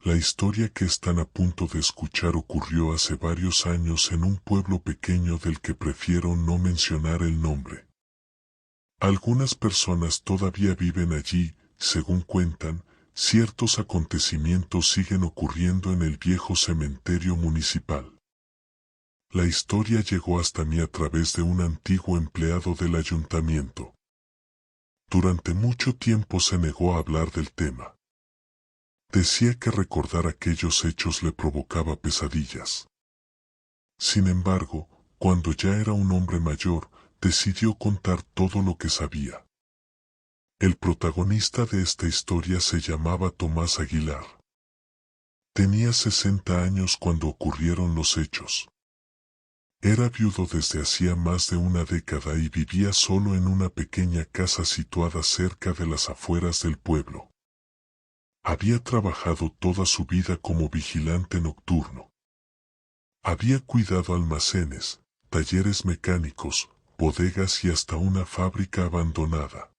La historia que están a punto de escuchar ocurrió hace varios años en un pueblo pequeño del que prefiero no mencionar el nombre. Algunas personas todavía viven allí, según cuentan, ciertos acontecimientos siguen ocurriendo en el viejo cementerio municipal. La historia llegó hasta mí a través de un antiguo empleado del ayuntamiento. Durante mucho tiempo se negó a hablar del tema. Decía que recordar aquellos hechos le provocaba pesadillas. Sin embargo, cuando ya era un hombre mayor, decidió contar todo lo que sabía. El protagonista de esta historia se llamaba Tomás Aguilar. Tenía 60 años cuando ocurrieron los hechos. Era viudo desde hacía más de una década y vivía solo en una pequeña casa situada cerca de las afueras del pueblo. Había trabajado toda su vida como vigilante nocturno. Había cuidado almacenes, talleres mecánicos, bodegas y hasta una fábrica abandonada.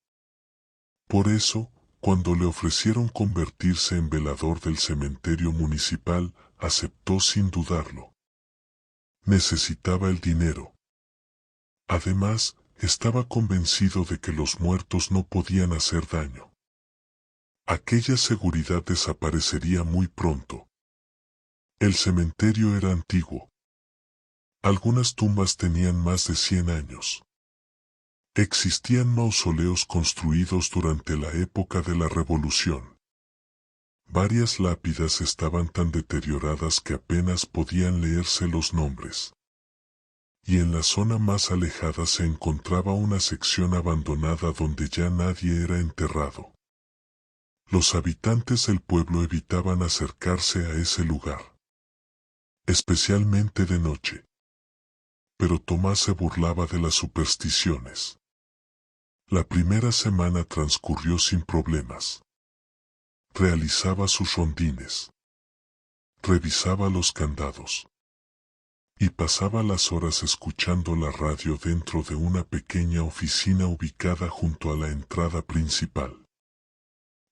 Por eso, cuando le ofrecieron convertirse en velador del cementerio municipal, aceptó sin dudarlo. Necesitaba el dinero. Además, estaba convencido de que los muertos no podían hacer daño. Aquella seguridad desaparecería muy pronto. El cementerio era antiguo. Algunas tumbas tenían más de 100 años. Existían mausoleos construidos durante la época de la Revolución. Varias lápidas estaban tan deterioradas que apenas podían leerse los nombres. Y en la zona más alejada se encontraba una sección abandonada donde ya nadie era enterrado. Los habitantes del pueblo evitaban acercarse a ese lugar, especialmente de noche. Pero Tomás se burlaba de las supersticiones. La primera semana transcurrió sin problemas. Realizaba sus rondines. Revisaba los candados. Y pasaba las horas escuchando la radio dentro de una pequeña oficina ubicada junto a la entrada principal.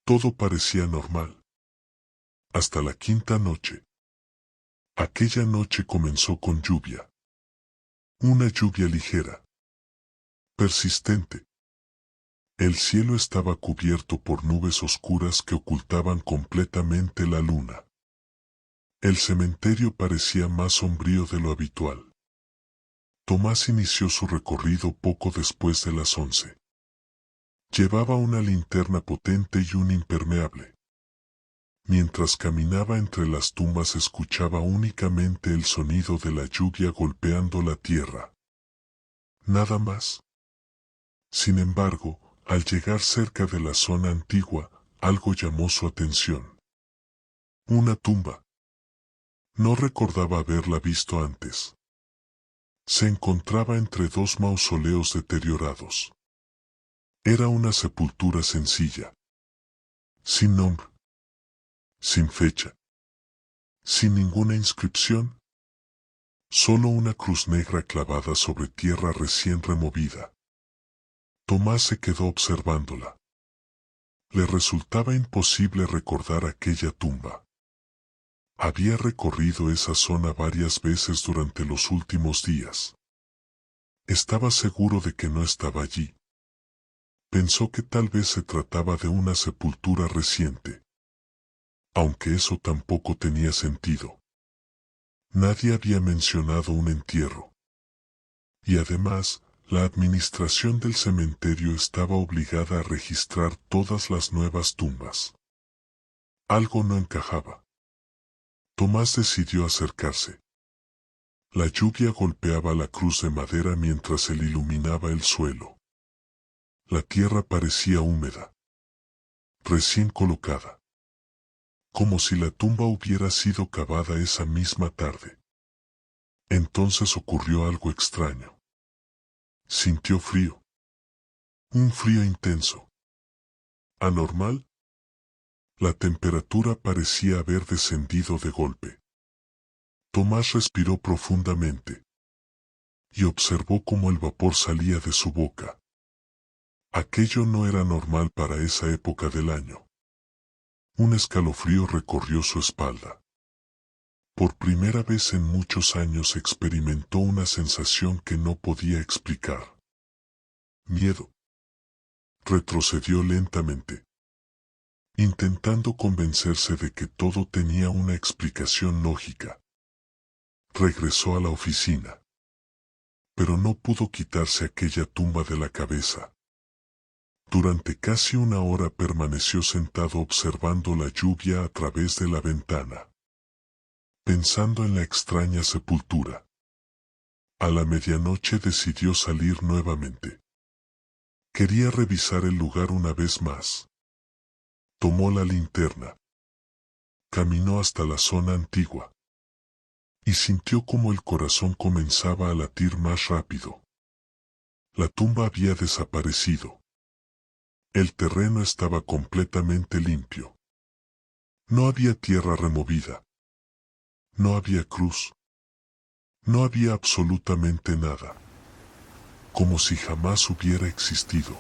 Todo parecía normal. Hasta la quinta noche. Aquella noche comenzó con lluvia. Una lluvia ligera. Persistente. El cielo estaba cubierto por nubes oscuras que ocultaban completamente la luna. El cementerio parecía más sombrío de lo habitual. Tomás inició su recorrido poco después de las 11. Llevaba una linterna potente y un impermeable. Mientras caminaba entre las tumbas escuchaba únicamente el sonido de la lluvia golpeando la tierra. Nada más. Sin embargo, al llegar cerca de la zona antigua, algo llamó su atención. Una tumba. No recordaba haberla visto antes. Se encontraba entre dos mausoleos deteriorados. Era una sepultura sencilla. Sin nombre. Sin fecha. Sin ninguna inscripción. Solo una cruz negra clavada sobre tierra recién removida. Tomás se quedó observándola. Le resultaba imposible recordar aquella tumba. Había recorrido esa zona varias veces durante los últimos días. Estaba seguro de que no estaba allí. Pensó que tal vez se trataba de una sepultura reciente. Aunque eso tampoco tenía sentido. Nadie había mencionado un entierro. Y además, la administración del cementerio estaba obligada a registrar todas las nuevas tumbas. Algo no encajaba. Tomás decidió acercarse. La lluvia golpeaba la cruz de madera mientras él iluminaba el suelo. La tierra parecía húmeda. Recién colocada. Como si la tumba hubiera sido cavada esa misma tarde. Entonces ocurrió algo extraño. Sintió frío. Un frío intenso. ¿Anormal? La temperatura parecía haber descendido de golpe. Tomás respiró profundamente. Y observó cómo el vapor salía de su boca. Aquello no era normal para esa época del año. Un escalofrío recorrió su espalda. Por primera vez en muchos años experimentó una sensación que no podía explicar. Miedo. Retrocedió lentamente, intentando convencerse de que todo tenía una explicación lógica. Regresó a la oficina, pero no pudo quitarse aquella tumba de la cabeza. Durante casi una hora permaneció sentado observando la lluvia a través de la ventana, pensando en la extraña sepultura. A la medianoche decidió salir nuevamente. Quería revisar el lugar una vez más. Tomó la linterna. Caminó hasta la zona antigua. Y sintió como el corazón comenzaba a latir más rápido. La tumba había desaparecido. El terreno estaba completamente limpio. No había tierra removida. No había cruz. No había absolutamente nada. Como si jamás hubiera existido.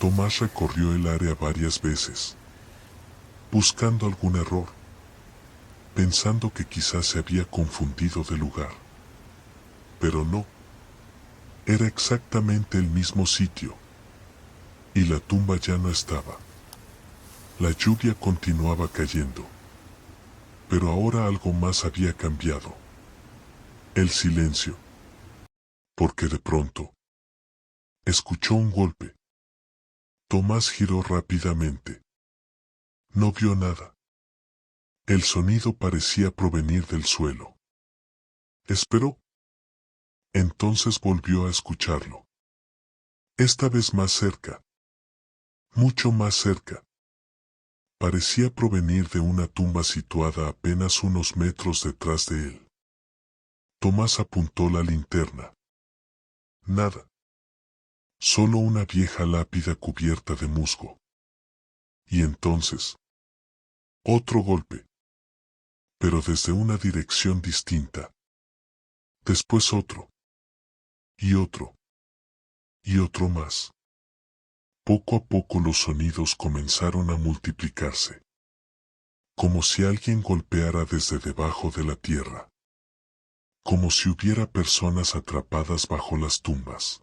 Tomás recorrió el área varias veces, buscando algún error, pensando que quizás se había confundido de lugar. Pero no. Era exactamente el mismo sitio. Y la tumba ya no estaba. La lluvia continuaba cayendo. Pero ahora algo más había cambiado. El silencio. Porque de pronto escuchó un golpe. Tomás giró rápidamente. No vio nada. El sonido parecía provenir del suelo. Esperó. Entonces volvió a escucharlo. Esta vez más cerca. Mucho más cerca. Parecía provenir de una tumba situada apenas unos metros detrás de él. Tomás apuntó la linterna. Nada. Solo una vieja lápida cubierta de musgo. Y entonces, otro golpe. Pero desde una dirección distinta. Después otro. Y otro. Y otro más. Poco a poco los sonidos comenzaron a multiplicarse. Como si alguien golpeara desde debajo de la tierra. Como si hubiera personas atrapadas bajo las tumbas.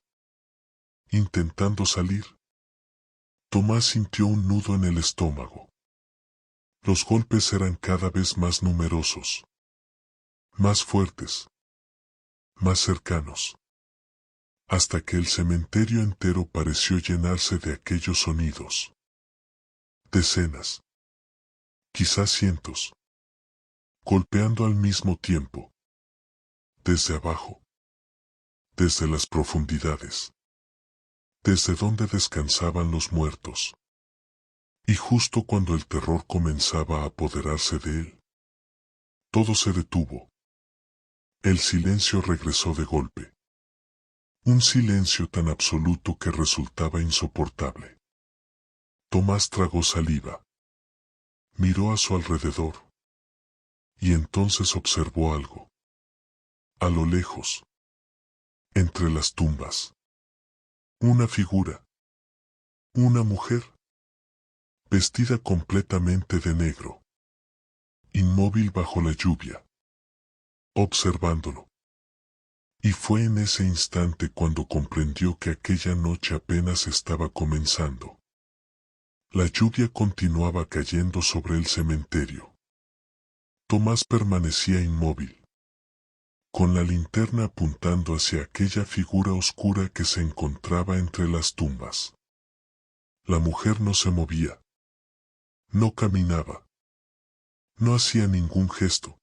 Intentando salir. Tomás sintió un nudo en el estómago. Los golpes eran cada vez más numerosos. Más fuertes. Más cercanos. Hasta que el cementerio entero pareció llenarse de aquellos sonidos. Decenas. Quizás cientos. Golpeando al mismo tiempo. Desde abajo. Desde las profundidades. Desde donde descansaban los muertos. Y justo cuando el terror comenzaba a apoderarse de él, todo se detuvo. El silencio regresó de golpe. Un silencio tan absoluto que resultaba insoportable. Tomás tragó saliva. Miró a su alrededor. Y entonces observó algo. A lo lejos. Entre las tumbas. Una figura. Una mujer. Vestida completamente de negro. Inmóvil bajo la lluvia. Observándolo. Y fue en ese instante cuando comprendió que aquella noche apenas estaba comenzando. La lluvia continuaba cayendo sobre el cementerio. Tomás permanecía inmóvil, con la linterna apuntando hacia aquella figura oscura que se encontraba entre las tumbas. La mujer no se movía. No caminaba. No hacía ningún gesto.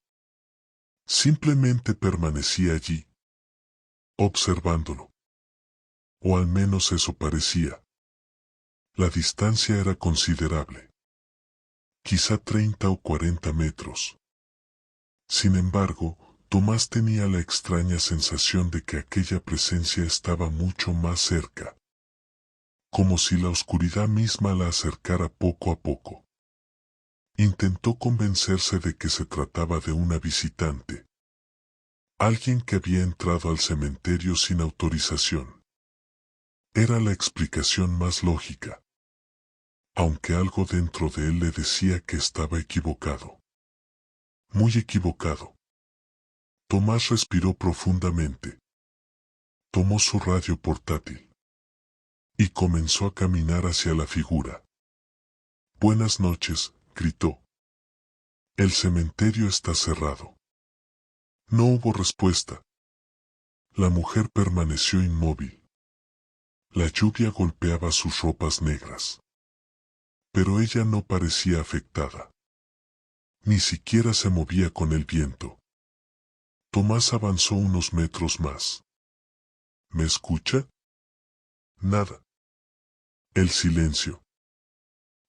Simplemente permanecía allí, observándolo. O al menos eso parecía. La distancia era considerable. Quizá 30 o 40 metros. Sin embargo, Tomás tenía la extraña sensación de que aquella presencia estaba mucho más cerca. Como si la oscuridad misma la acercara poco a poco. Intentó convencerse de que se trataba de una visitante. Alguien que había entrado al cementerio sin autorización. Era la explicación más lógica. aunque algo dentro de él le decía que estaba equivocado. Muy equivocado. Tomás respiró profundamente. Tomó su radio portátil y comenzó a caminar hacia la figura. «Buenas noches», gritó. «El cementerio está cerrado». No hubo respuesta. La mujer permaneció inmóvil. La lluvia golpeaba sus ropas negras. Pero ella no parecía afectada. Ni siquiera se movía con el viento. Tomás avanzó unos metros más. ¿Me escucha? Nada. El silencio.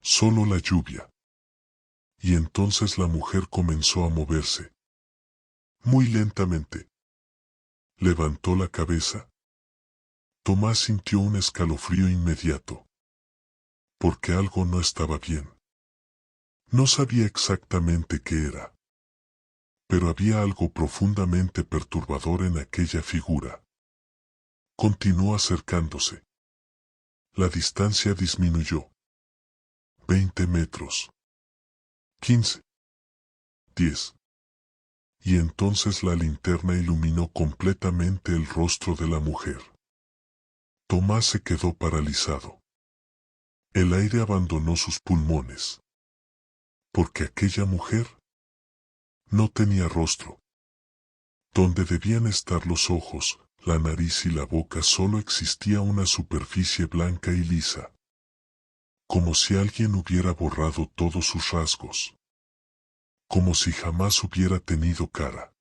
Solo la lluvia. Y entonces la mujer comenzó a moverse. Muy lentamente. Levantó la cabeza. Tomás sintió un escalofrío inmediato. Porque algo no estaba bien. No sabía exactamente qué era. Pero había algo profundamente perturbador en aquella figura. Continuó acercándose. La distancia disminuyó. 20 metros. 15. 10. Y entonces la linterna iluminó completamente el rostro de la mujer. Tomás se quedó paralizado. El aire abandonó sus pulmones. Porque aquella mujer no tenía rostro. Donde debían estar los ojos, la nariz y la boca solo existía una superficie blanca y lisa. Como si alguien hubiera borrado todos sus rasgos. Como si jamás hubiera tenido cara.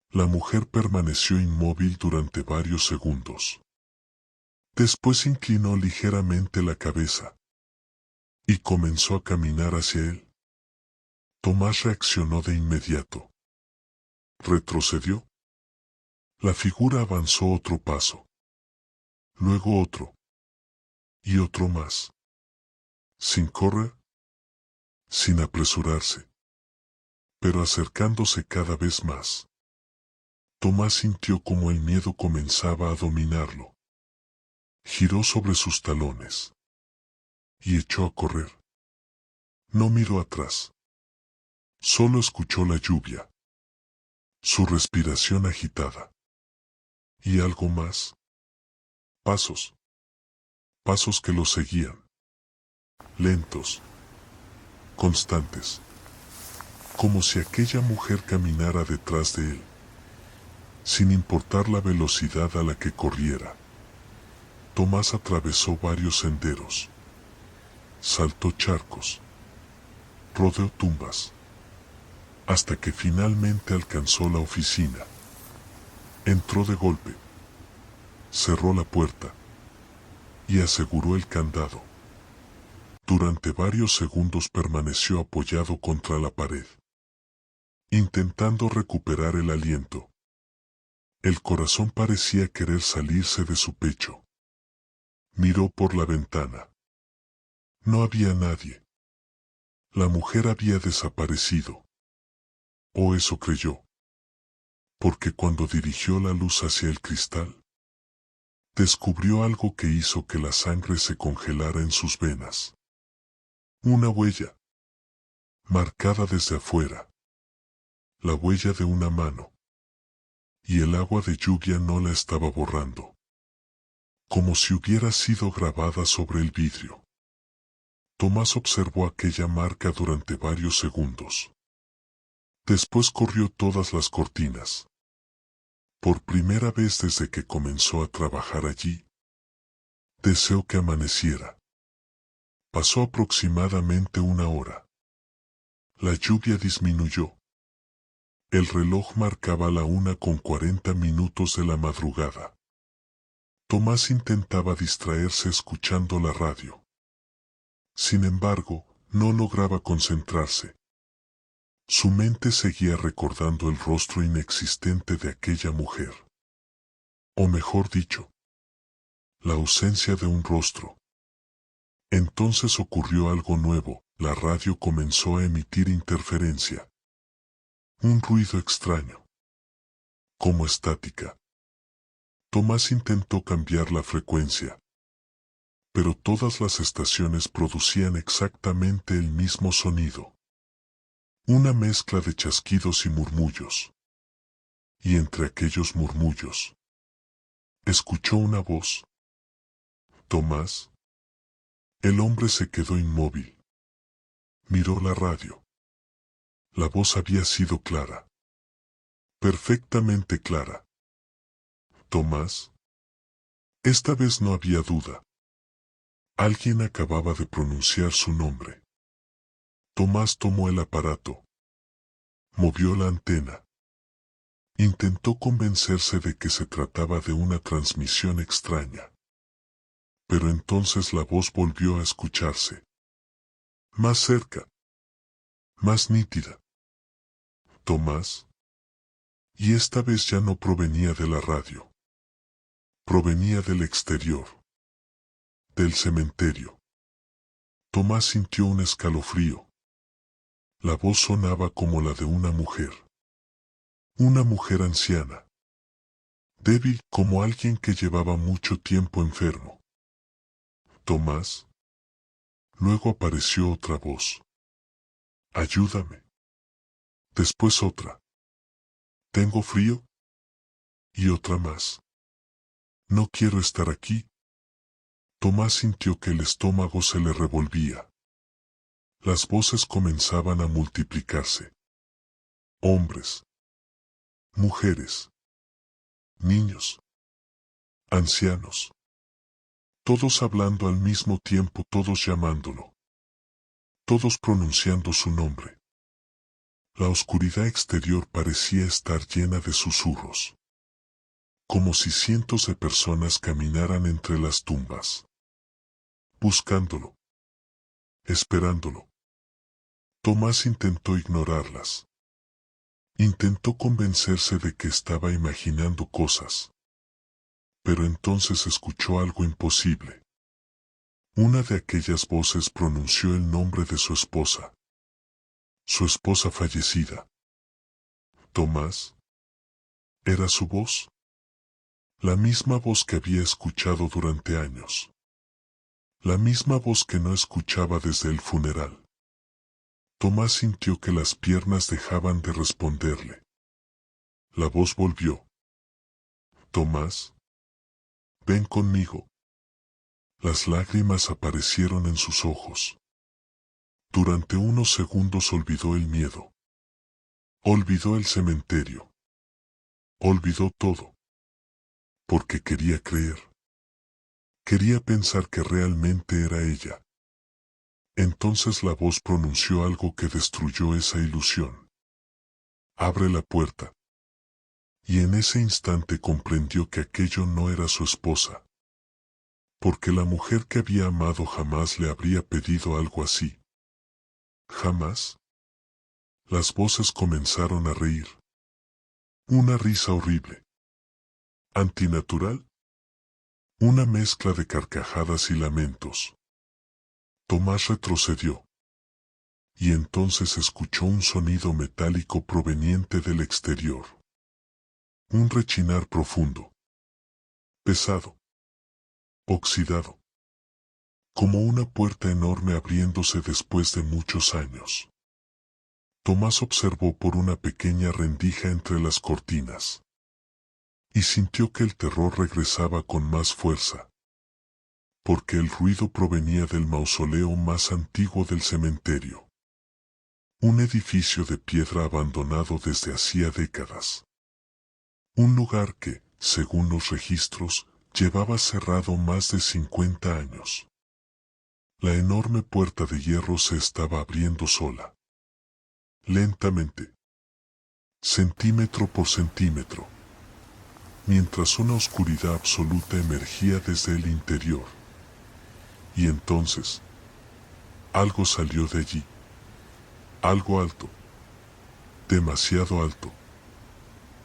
La mujer permaneció inmóvil durante varios segundos. Después inclinó ligeramente la cabeza. Y comenzó a caminar hacia él. Tomás reaccionó de inmediato. Retrocedió. La figura avanzó otro paso. Luego otro. Y otro más. Sin correr. Sin apresurarse. Pero acercándose cada vez más. Tomás sintió como el miedo comenzaba a dominarlo. Giró sobre sus talones. Y echó a correr. No miró atrás. Solo escuchó la lluvia. Su respiración agitada. Y algo más. Pasos. Pasos que lo seguían. Lentos. Constantes. Como si aquella mujer caminara detrás de él. Sin importar la velocidad a la que corriera. Tomás atravesó varios senderos. Saltó charcos. Rodeó tumbas. Hasta que finalmente alcanzó la oficina. Entró de golpe. Cerró la puerta. Y aseguró el candado. Durante varios segundos permaneció apoyado contra la pared. Intentando recuperar el aliento. El corazón parecía querer salirse de su pecho. Miró por la ventana. No había nadie. La mujer había desaparecido. O eso creyó. Porque cuando dirigió la luz hacia el cristal, descubrió algo que hizo que la sangre se congelara en sus venas. Una huella. Marcada desde afuera. La huella de una mano. Y el agua de lluvia no la estaba borrando. Como si hubiera sido grabada sobre el vidrio. Tomás observó aquella marca durante varios segundos. Después corrió todas las cortinas. Por primera vez desde que comenzó a trabajar allí, deseó que amaneciera. Pasó aproximadamente una hora. La lluvia disminuyó. El reloj marcaba la 1:40 de la madrugada. Tomás intentaba distraerse escuchando la radio. Sin embargo, no lograba concentrarse. Su mente seguía recordando el rostro inexistente de aquella mujer. O mejor dicho, la ausencia de un rostro. Entonces ocurrió algo nuevo, la radio comenzó a emitir interferencia. Un ruido extraño. Como estática. Tomás intentó cambiar la frecuencia. pero todas las estaciones producían exactamente el mismo sonido. Una mezcla de chasquidos y murmullos. Y entre aquellos murmullos, escuchó una voz. Tomás. El hombre se quedó inmóvil. Miró la radio. La voz había sido clara. Perfectamente clara. Tomás. Esta vez no había duda. Alguien acababa de pronunciar su nombre. Tomás tomó el aparato. Movió la antena. Intentó convencerse de que se trataba de una transmisión extraña. Pero entonces la voz volvió a escucharse. Más cerca. Más nítida. Tomás. Y esta vez ya no provenía de la radio. Provenía del exterior. Del cementerio. Tomás sintió un escalofrío. La voz sonaba como la de una mujer. Una mujer anciana. Débil como alguien que llevaba mucho tiempo enfermo. Tomás. Luego apareció otra voz. Ayúdame. Después otra. ¿Tengo frío? Y otra más. No quiero estar aquí. Tomás sintió que el estómago se le revolvía. Las voces comenzaban a multiplicarse. Hombres. Mujeres. Niños. Ancianos. Todos hablando al mismo tiempo, todos llamándolo. Todos pronunciando su nombre. La oscuridad exterior parecía estar llena de susurros. Como si cientos de personas caminaran entre las tumbas. Buscándolo. Esperándolo. Tomás intentó ignorarlas. Intentó convencerse de que estaba imaginando cosas. Pero entonces escuchó algo imposible. Una de aquellas voces pronunció el nombre de su esposa. Su esposa fallecida. Tomás. ¿Era su voz? La misma voz que había escuchado durante años. La misma voz que no escuchaba desde el funeral. Tomás sintió que las piernas dejaban de responderle. La voz volvió. Tomás. Ven conmigo. Las lágrimas aparecieron en sus ojos. Durante unos segundos olvidó el miedo. Olvidó el cementerio. Olvidó todo. Porque quería creer. Quería pensar que realmente era ella. Entonces la voz pronunció algo que destruyó esa ilusión. Abre la puerta. Y en ese instante comprendió que aquello no era su esposa. Porque la mujer que había amado jamás le habría pedido algo así. Jamás. Las voces comenzaron a reír. Una risa horrible. Antinatural. Una mezcla de carcajadas y lamentos. Tomás retrocedió. Y entonces escuchó un sonido metálico proveniente del exterior. Un rechinar profundo. Pesado. Oxidado. Como una puerta enorme abriéndose después de muchos años. Tomás observó por una pequeña rendija entre las cortinas. Y sintió que el terror regresaba con más fuerza. Porque el ruido provenía del mausoleo más antiguo del cementerio. Un edificio de piedra abandonado desde hacía décadas. Un lugar que, según los registros, llevaba cerrado más de 50 años. La enorme puerta de hierro se estaba abriendo sola. Lentamente. Centímetro por centímetro. Mientras una oscuridad absoluta emergía desde el interior. Y entonces, algo salió de allí. Algo alto. Demasiado alto.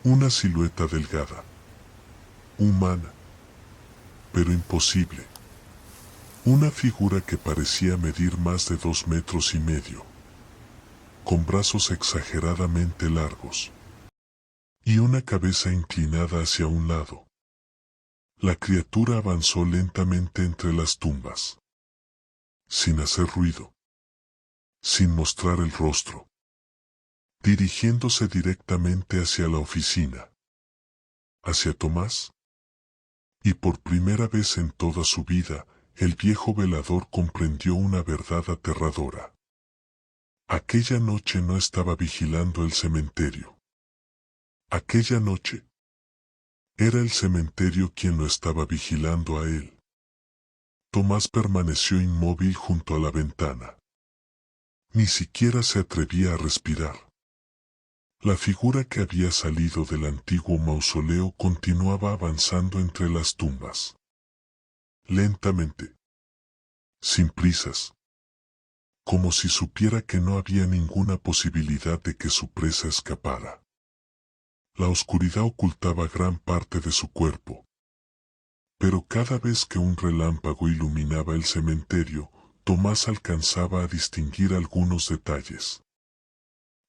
Una silueta delgada. Humana. Pero imposible. Una figura que parecía medir más de 2,5 metros. Con brazos exageradamente largos. Y una cabeza inclinada hacia un lado. La criatura avanzó lentamente entre las tumbas, sin hacer ruido, sin mostrar el rostro, dirigiéndose directamente hacia la oficina, hacia Tomás. Y por primera vez en toda su vida, el viejo velador comprendió una verdad aterradora. Aquella noche no estaba vigilando el cementerio. Aquella noche era el cementerio quien lo estaba vigilando a él. Tomás permaneció inmóvil junto a la ventana. Ni siquiera se atrevía a respirar. La figura que había salido del antiguo mausoleo continuaba avanzando entre las tumbas. Lentamente. Sin prisas. Como si supiera que no había ninguna posibilidad de que su presa escapara. La oscuridad ocultaba gran parte de su cuerpo. Pero cada vez que un relámpago iluminaba el cementerio, Tomás alcanzaba a distinguir algunos detalles.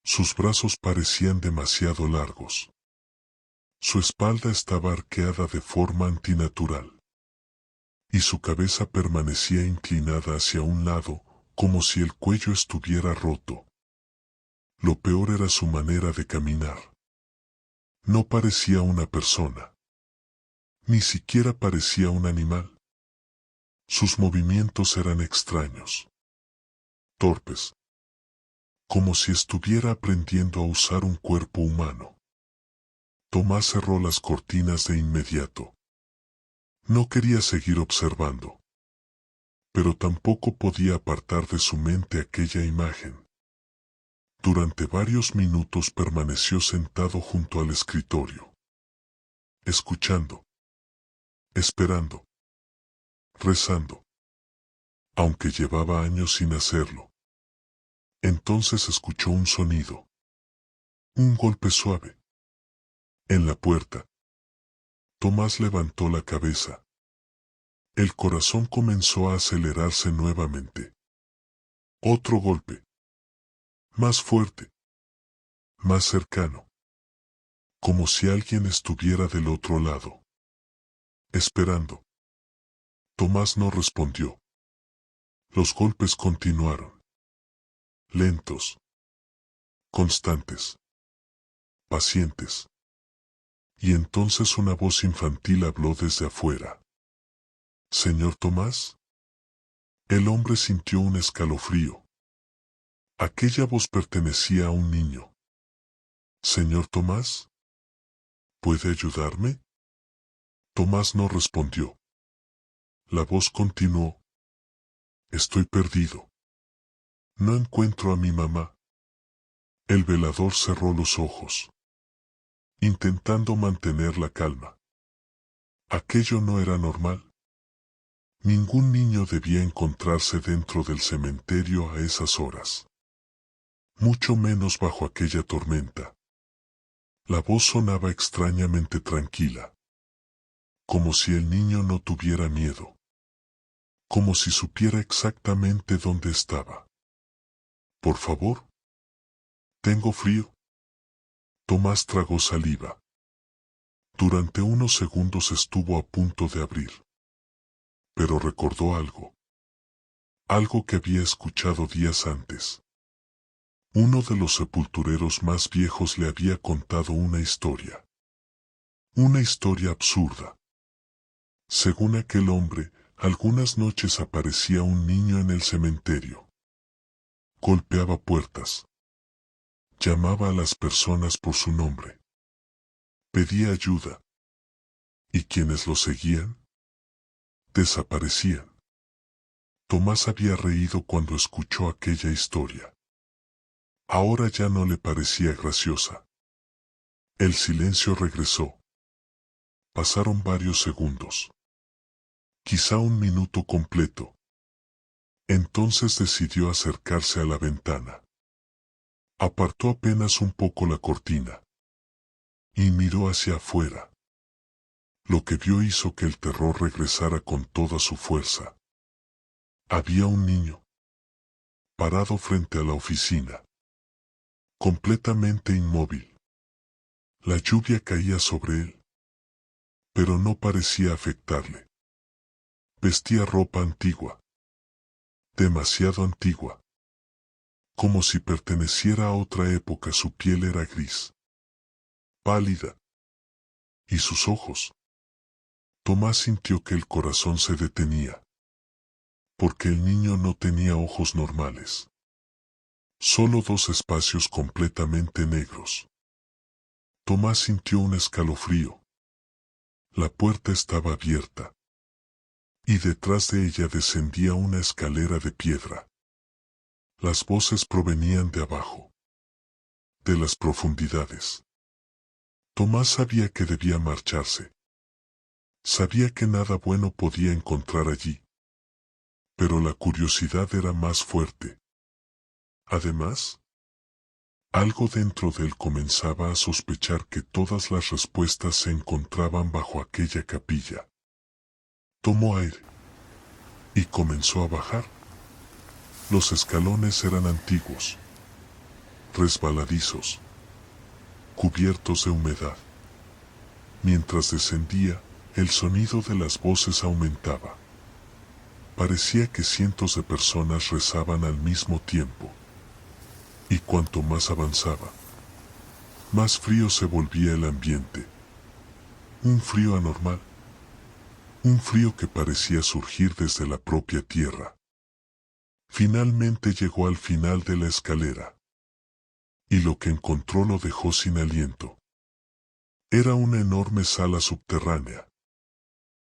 Sus brazos parecían demasiado largos. Su espalda estaba arqueada de forma antinatural. Y su cabeza permanecía inclinada hacia un lado, como si el cuello estuviera roto. Lo peor era su manera de caminar. No parecía una persona. Ni siquiera parecía un animal. Sus movimientos eran extraños. Torpes. Como si estuviera aprendiendo a usar un cuerpo humano. Tomás cerró las cortinas de inmediato. No quería seguir observando. Pero tampoco podía apartar de su mente aquella imagen. Durante varios minutos permaneció sentado junto al escritorio. Escuchando. Esperando. Rezando. Aunque llevaba años sin hacerlo. Entonces escuchó un sonido. Un golpe suave. En la puerta. Tomás levantó la cabeza. El corazón comenzó a acelerarse nuevamente. Otro golpe. Más fuerte. Más cercano. Como si alguien estuviera del otro lado. Esperando. Tomás no respondió. Los golpes continuaron. Lentos. Constantes. Pacientes. Y entonces una voz infantil habló desde afuera. ¿Señor Tomás? El hombre sintió un escalofrío. Aquella voz pertenecía a un niño. ¿Señor Tomás? ¿Puede ayudarme? Tomás no respondió. La voz continuó. Estoy perdido. No encuentro a mi mamá. El velador cerró los ojos, intentando mantener la calma. Aquello no era normal. Ningún niño debía encontrarse dentro del cementerio a esas horas. Mucho menos bajo aquella tormenta. La voz sonaba extrañamente tranquila. Como si el niño no tuviera miedo. Como si supiera exactamente dónde estaba. Por favor. Tengo frío. Tomás tragó saliva. Durante unos segundos estuvo a punto de abrir. Pero recordó algo. Algo que había escuchado días antes. Uno de los sepultureros más viejos le había contado una historia. Una historia absurda. Según aquel hombre, algunas noches aparecía un niño en el cementerio. Golpeaba puertas. Llamaba a las personas por su nombre. Pedía ayuda. ¿Y quienes lo seguían? Desaparecían. Tomás había reído cuando escuchó aquella historia. Ahora ya no le parecía graciosa. El silencio regresó. Pasaron varios segundos. Quizá un minuto completo. Entonces decidió acercarse a la ventana. Apartó apenas un poco la cortina. Y miró hacia afuera. Lo que vio hizo que el terror regresara con toda su fuerza. Había un niño. Parado frente a la oficina. Completamente inmóvil. La lluvia caía sobre él. pero no parecía afectarle. Vestía ropa antigua, demasiado antigua. Como si perteneciera a otra época, su piel era gris, pálida. ¿Y sus ojos? Tomás sintió que el corazón se detenía, porque el niño no tenía ojos normales. Solo dos espacios completamente negros. Tomás sintió un escalofrío. La puerta estaba abierta, y detrás de ella descendía una escalera de piedra. Las voces provenían de abajo, de las profundidades. Tomás sabía que debía marcharse. Sabía que nada bueno podía encontrar allí. Pero la curiosidad era más fuerte. Además, algo dentro de él comenzaba a sospechar que todas las respuestas se encontraban bajo aquella capilla. Tomó aire y comenzó a bajar. Los escalones eran antiguos, resbaladizos, cubiertos de humedad. Mientras descendía, el sonido de las voces aumentaba. Parecía que cientos de personas rezaban al mismo tiempo. Y cuanto más avanzaba, más frío se volvía el ambiente. Un frío anormal. Un frío que parecía surgir desde la propia tierra. Finalmente llegó al final de la escalera. Y lo que encontró lo dejó sin aliento. Era una enorme sala subterránea,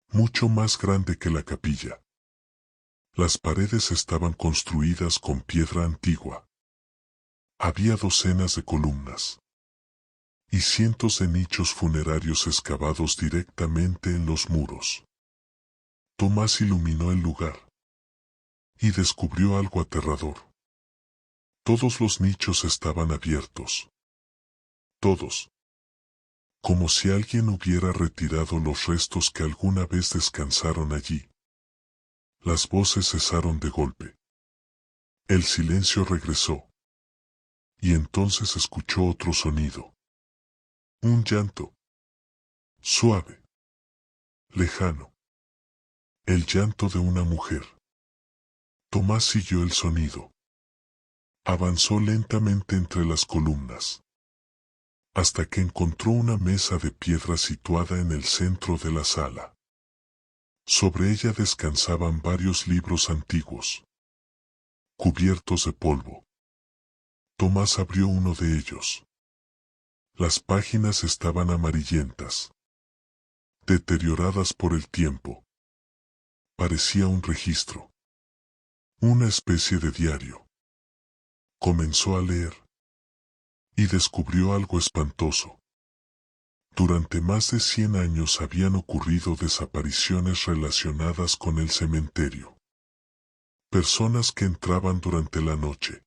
mucho más grande que la capilla. Las paredes estaban construidas con piedra antigua. Había docenas de columnas y cientos de nichos funerarios excavados directamente en los muros. Tomás iluminó el lugar y descubrió algo aterrador. Todos los nichos estaban abiertos. Todos. Como si alguien hubiera retirado los restos que alguna vez descansaron allí. Las voces cesaron de golpe. El silencio regresó. Y entonces escuchó otro sonido. Un llanto. Suave. Lejano. El llanto de una mujer. Tomás siguió el sonido. Avanzó lentamente entre las columnas, hasta que encontró una mesa de piedra situada en el centro de la sala. Sobre ella descansaban varios libros antiguos, cubiertos de polvo. Tomás abrió uno de ellos. Las páginas estaban amarillentas, deterioradas por el tiempo. Parecía un registro, una especie de diario. Comenzó a leer y descubrió algo espantoso. Durante más de 100 años habían ocurrido desapariciones relacionadas con el cementerio. Personas que entraban durante la noche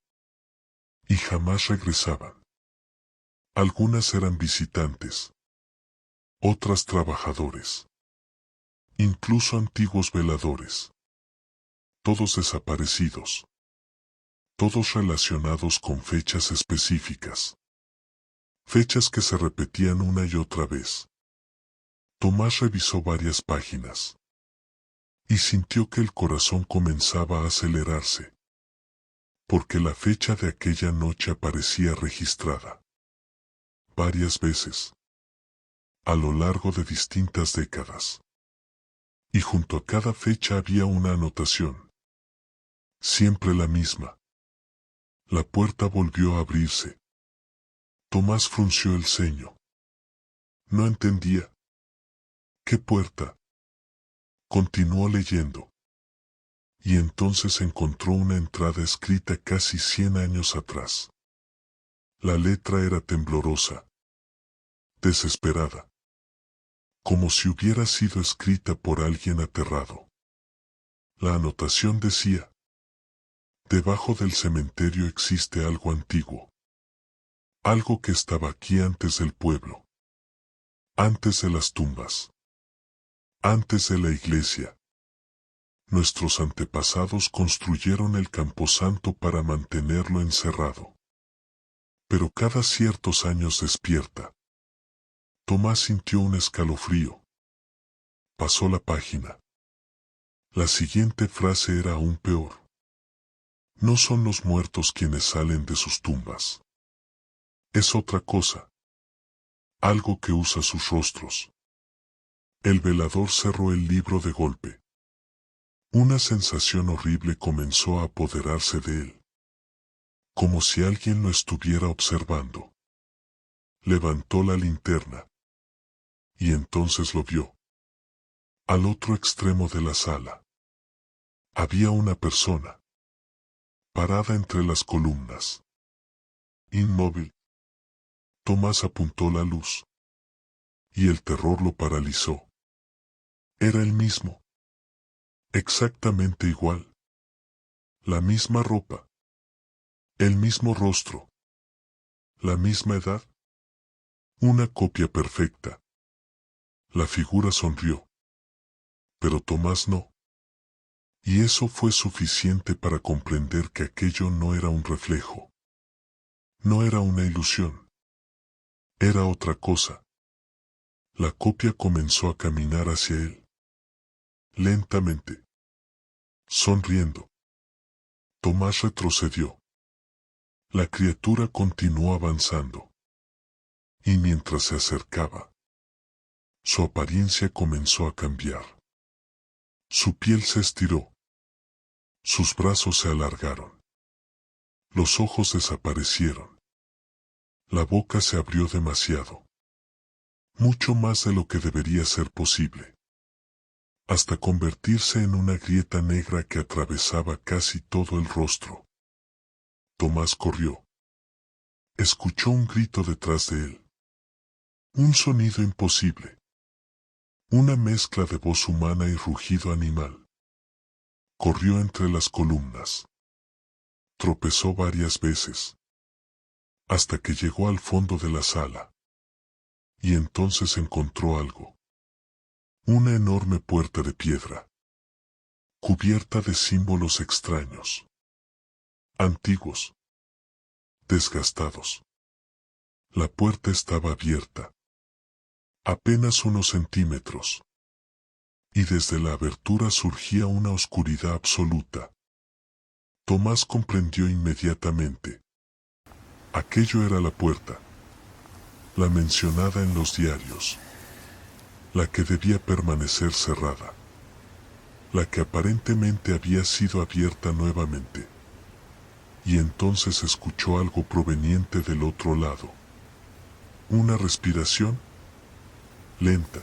y jamás regresaban. Algunas eran visitantes, otras trabajadores, incluso antiguos veladores. Todos desaparecidos. Todos relacionados con fechas específicas. Fechas que se repetían una y otra vez. Tomás revisó varias páginas y sintió que el corazón comenzaba a acelerarse, porque la fecha de aquella noche aparecía registrada varias veces, a lo largo de distintas décadas. Y junto a cada fecha había una anotación. Siempre la misma. La puerta volvió a abrirse. Tomás frunció el ceño. No entendía. ¿Qué puerta? Continuó leyendo. Y entonces encontró una entrada escrita casi 100 años atrás. La letra era temblorosa, desesperada, como si hubiera sido escrita por alguien aterrado. La anotación decía: debajo del cementerio existe algo antiguo. Algo que estaba aquí antes del pueblo. Antes de las tumbas. Antes de la iglesia. Nuestros antepasados construyeron el camposanto para mantenerlo encerrado. Pero cada ciertos años despierta. Tomás sintió un escalofrío. Pasó la página. La siguiente frase era aún peor. No son los muertos quienes salen de sus tumbas. Es otra cosa. Algo que usa sus rostros. El velador cerró el libro de golpe. Una sensación horrible comenzó a apoderarse de él. Como si alguien lo estuviera observando. Levantó la linterna. Y entonces lo vio. Al otro extremo de la sala. Había una persona. Parada entre las columnas. Inmóvil. Tomás apuntó la luz. Y el terror lo paralizó. Era el mismo. Exactamente igual. La misma ropa. El mismo rostro. La misma edad. Una copia perfecta. La figura sonrió. Pero Tomás no. Y eso fue suficiente para comprender que aquello no era un reflejo. No era una ilusión. Era otra cosa. La copia comenzó a caminar hacia él. Lentamente. Sonriendo. Tomás retrocedió. La criatura continuó avanzando. Y mientras se acercaba, su apariencia comenzó a cambiar. Su piel se estiró. Sus brazos se alargaron. Los ojos desaparecieron. La boca se abrió demasiado. Mucho más de lo que debería ser posible. Hasta convertirse en una grieta negra que atravesaba casi todo el rostro. Tomás corrió. Escuchó un grito detrás de él. Un sonido imposible. Una mezcla de voz humana y rugido animal. Corrió entre las columnas. Tropezó varias veces. Hasta que llegó al fondo de la sala. Y entonces encontró algo. Una enorme puerta de piedra. Cubierta de símbolos extraños. Antiguos. Desgastados. La puerta estaba abierta. Apenas unos centímetros. Y desde la abertura surgía una oscuridad absoluta. Tomás comprendió inmediatamente. Aquello era la puerta. La mencionada en los diarios. La que debía permanecer cerrada. La que aparentemente había sido abierta nuevamente. Y entonces escuchó algo proveniente del otro lado. Una respiración lenta,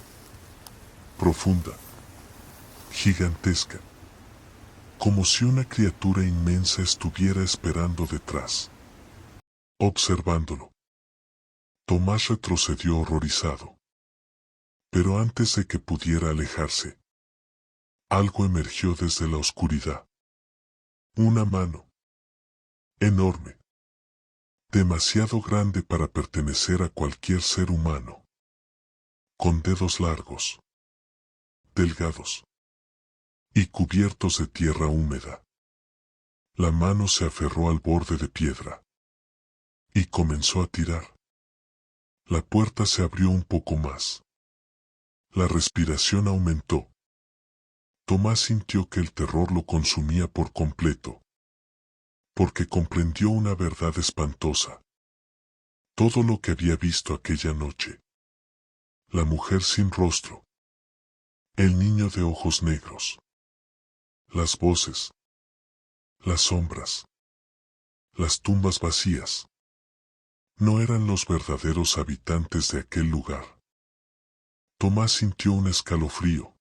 profunda, gigantesca, como si una criatura inmensa estuviera esperando detrás, observándolo. Tomás retrocedió horrorizado. Pero antes de que pudiera alejarse, algo emergió desde la oscuridad. Una mano. Enorme. Demasiado grande para pertenecer a cualquier ser humano. Con dedos largos. Delgados. Y cubiertos de tierra húmeda. La mano se aferró al borde de piedra. Y comenzó a tirar. La puerta se abrió un poco más. La respiración aumentó. Tomás sintió que el terror lo consumía por completo. Porque comprendió una verdad espantosa. Todo lo que había visto aquella noche. La mujer sin rostro. El niño de ojos negros. Las voces. Las sombras. Las tumbas vacías. No eran los verdaderos habitantes de aquel lugar. Tomás sintió un escalofrío.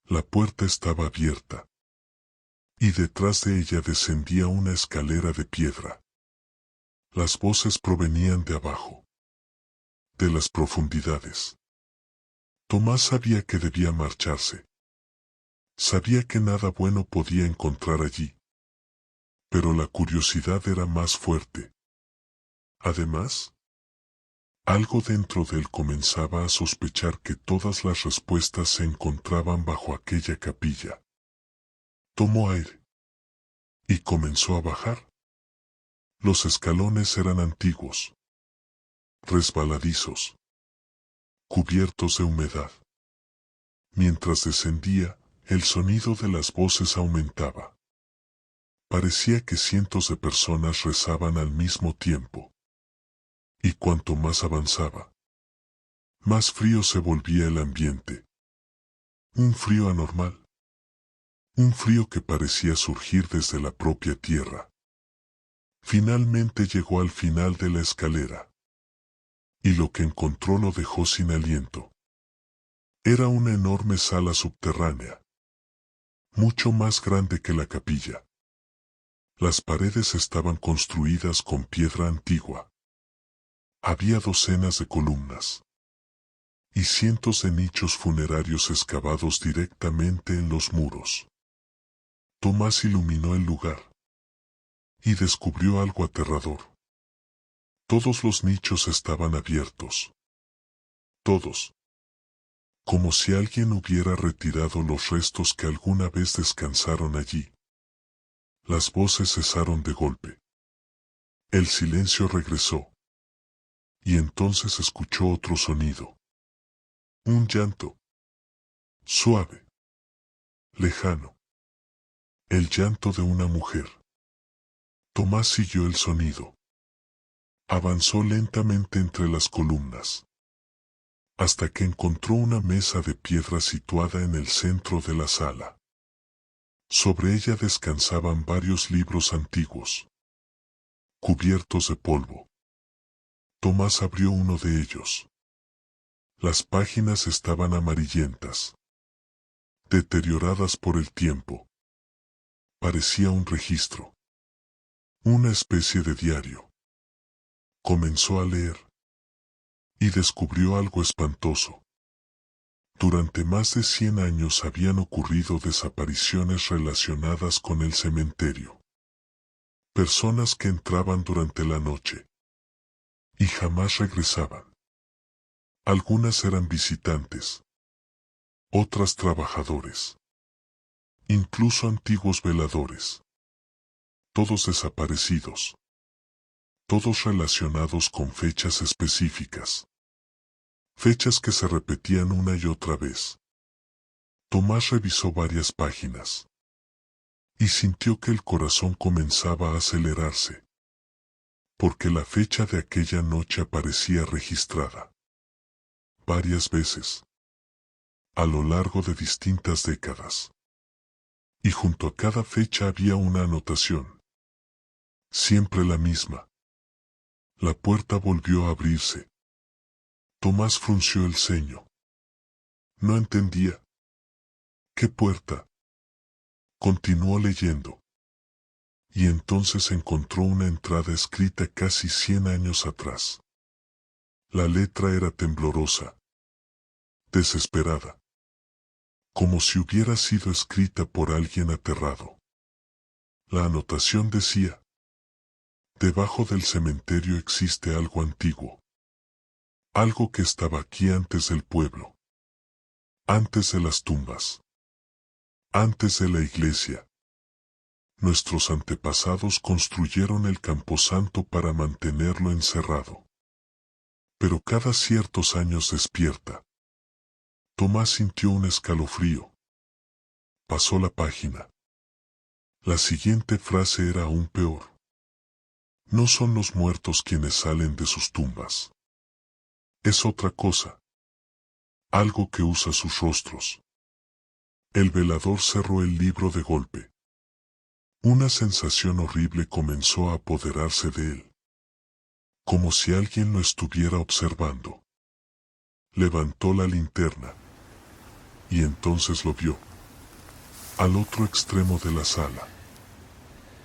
La puerta estaba abierta. Y detrás de ella descendía una escalera de piedra. Las voces provenían de abajo. De las profundidades. Tomás sabía que debía marcharse. Sabía que nada bueno podía encontrar allí. Pero la curiosidad era más fuerte. Además, algo dentro de él comenzaba a sospechar que todas las respuestas se encontraban bajo aquella capilla. Tomó aire. Y comenzó a bajar. Los escalones eran antiguos. Resbaladizos. Cubiertos de humedad. Mientras descendía, el sonido de las voces aumentaba. Parecía que cientos de personas rezaban al mismo tiempo. Y cuanto más avanzaba, más frío se volvía el ambiente. Un frío anormal. Un frío que parecía surgir desde la propia tierra. Finalmente llegó al final de la escalera. Y lo que encontró lo dejó sin aliento. Era una enorme sala subterránea. Mucho más grande que la capilla. Las paredes estaban construidas con piedra antigua. Había docenas de columnas. Y cientos de nichos funerarios excavados directamente en los muros. Tomás iluminó el lugar. Y descubrió algo aterrador. Todos los nichos estaban abiertos. Todos. Como si alguien hubiera retirado los restos que alguna vez descansaron allí. Las voces cesaron de golpe. El silencio regresó. Y entonces escuchó otro sonido. Un llanto. Suave. Lejano. El llanto de una mujer. Tomás siguió el sonido. Avanzó lentamente entre las columnas. Hasta que encontró una mesa de piedra situada en el centro de la sala. Sobre ella descansaban varios libros antiguos, cubiertos de polvo. Tomás abrió uno de ellos. Las páginas estaban amarillentas, deterioradas por el tiempo. Parecía un registro, una especie de diario. Comenzó a leer y descubrió algo espantoso. Durante más de 100 años habían ocurrido desapariciones relacionadas con el cementerio. Personas que entraban durante la noche y jamás regresaban. Algunas eran visitantes, otras trabajadores, incluso antiguos veladores. Todos desaparecidos. Todos relacionados con fechas específicas. Fechas que se repetían una y otra vez. Tomás revisó varias páginas. Y sintió que el corazón comenzaba a acelerarse. Porque la fecha de aquella noche aparecía registrada. Varias veces. A lo largo de distintas décadas. Y junto a cada fecha había una anotación. Siempre la misma. La puerta volvió a abrirse. Tomás frunció el ceño. No entendía. ¿Qué puerta? Continuó leyendo. Y entonces encontró una entrada escrita casi 100 años atrás. La letra era temblorosa. Desesperada. Como si hubiera sido escrita por alguien aterrado. La anotación decía: debajo del cementerio existe algo antiguo. Algo que estaba aquí antes del pueblo. Antes de las tumbas. Antes de la iglesia. Nuestros antepasados construyeron el camposanto para mantenerlo encerrado. Pero cada ciertos años despierta. Tomás sintió un escalofrío. Pasó la página. La siguiente frase era aún peor. No son los muertos quienes salen de sus tumbas. Es otra cosa. Algo que usa sus rostros. El velador cerró el libro de golpe. Una sensación horrible comenzó a apoderarse de él. Como si alguien lo estuviera observando. Levantó la linterna. Y entonces lo vio. Al otro extremo de la sala.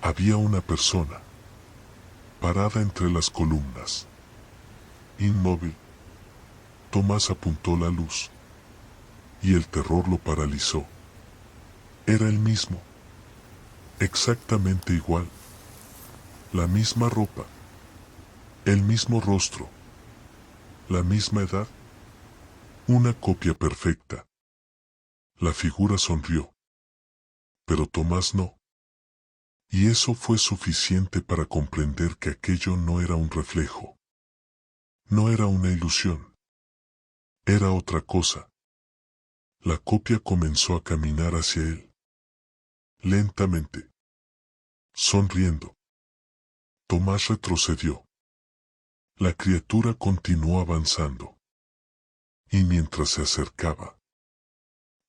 Había una persona. Parada entre las columnas. Inmóvil. Tomás apuntó la luz. Y el terror lo paralizó. Era el mismo. Exactamente igual. La misma ropa. El mismo rostro. La misma edad. Una copia perfecta. La figura sonrió. Pero Tomás no. Y eso fue suficiente para comprender que aquello no era un reflejo. No era una ilusión. Era otra cosa. La copia comenzó a caminar hacia él. Lentamente. Sonriendo. Tomás retrocedió. La criatura continuó avanzando. Y mientras se acercaba,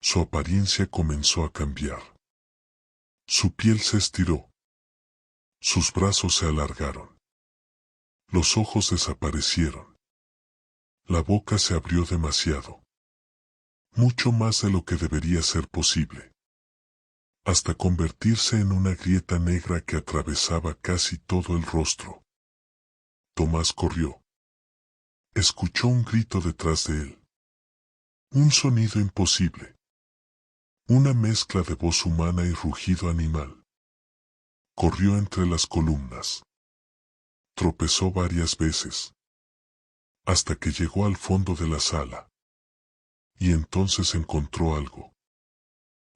su apariencia comenzó a cambiar. Su piel se estiró. Sus brazos se alargaron. Los ojos desaparecieron. La boca se abrió demasiado. Mucho más de lo que debería ser posible. Hasta convertirse en una grieta negra que atravesaba casi todo el rostro. Tomás corrió. Escuchó un grito detrás de él. Un sonido imposible. Una mezcla de voz humana y rugido animal. Corrió entre las columnas. Tropezó varias veces. Hasta que llegó al fondo de la sala. Y entonces encontró algo.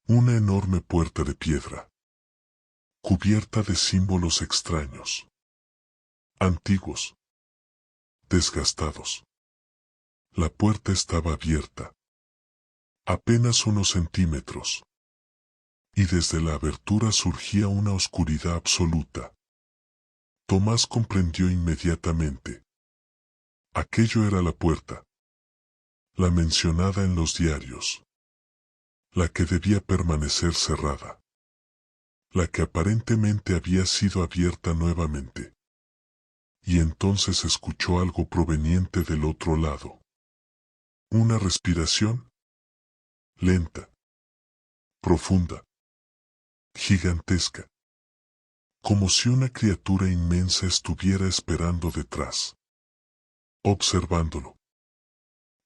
Una enorme puerta de piedra. Cubierta de símbolos extraños. Antiguos. Desgastados. La puerta estaba abierta. Apenas unos centímetros. Y desde la abertura surgía una oscuridad absoluta. Tomás comprendió inmediatamente. Aquello era la puerta. La mencionada en los diarios. La que debía permanecer cerrada. La que aparentemente había sido abierta nuevamente. Y entonces escuchó algo proveniente del otro lado. Una respiración. Lenta. Profunda. Gigantesca. Como si una criatura inmensa estuviera esperando detrás. Observándolo.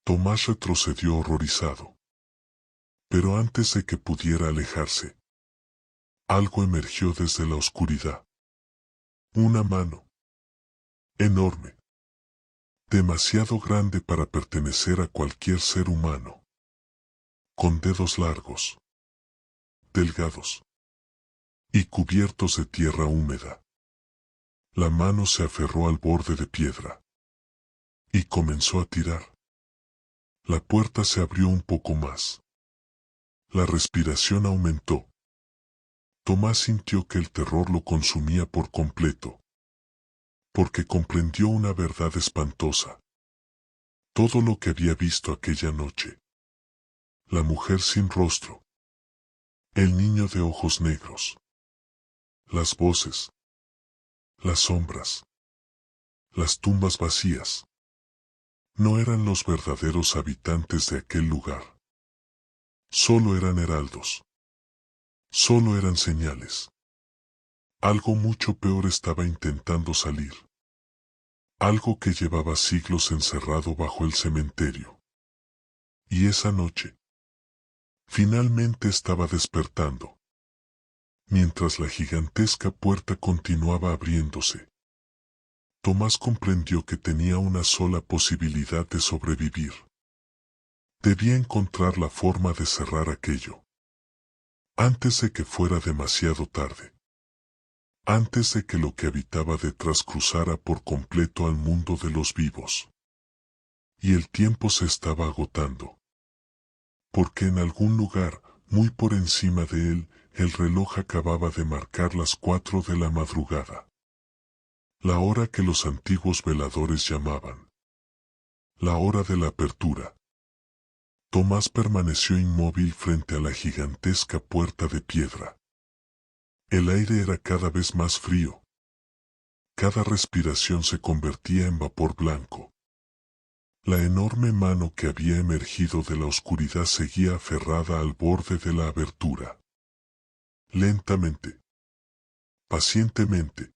Tomás retrocedió horrorizado. Pero antes de que pudiera alejarse, algo emergió desde la oscuridad. Una mano. Enorme. Demasiado grande para pertenecer a cualquier ser humano. Con dedos largos. Delgados. Y cubiertos de tierra húmeda. La mano se aferró al borde de piedra. Y comenzó a tirar. La puerta se abrió un poco más. La respiración aumentó. Tomás sintió que el terror lo consumía por completo. Porque comprendió una verdad espantosa. Todo lo que había visto aquella noche. La mujer sin rostro. El niño de ojos negros. Las voces. Las sombras. Las tumbas vacías. No eran los verdaderos habitantes de aquel lugar. Solo eran heraldos. Solo eran señales. Algo mucho peor estaba intentando salir. Algo que llevaba siglos encerrado bajo el cementerio. Y esa noche, finalmente estaba despertando. Mientras la gigantesca puerta continuaba abriéndose. Tomás comprendió que tenía una sola posibilidad de sobrevivir. Debía encontrar la forma de cerrar aquello. Antes de que fuera demasiado tarde. Antes de que lo que habitaba detrás cruzara por completo al mundo de los vivos. Y el tiempo se estaba agotando. Porque en algún lugar, muy por encima de él, el reloj acababa de marcar las 4 de la madrugada. La hora que los antiguos veladores llamaban. La hora de la apertura. Tomás permaneció inmóvil frente a la gigantesca puerta de piedra. El aire era cada vez más frío. Cada respiración se convertía en vapor blanco. La enorme mano que había emergido de la oscuridad seguía aferrada al borde de la abertura. Lentamente. Pacientemente.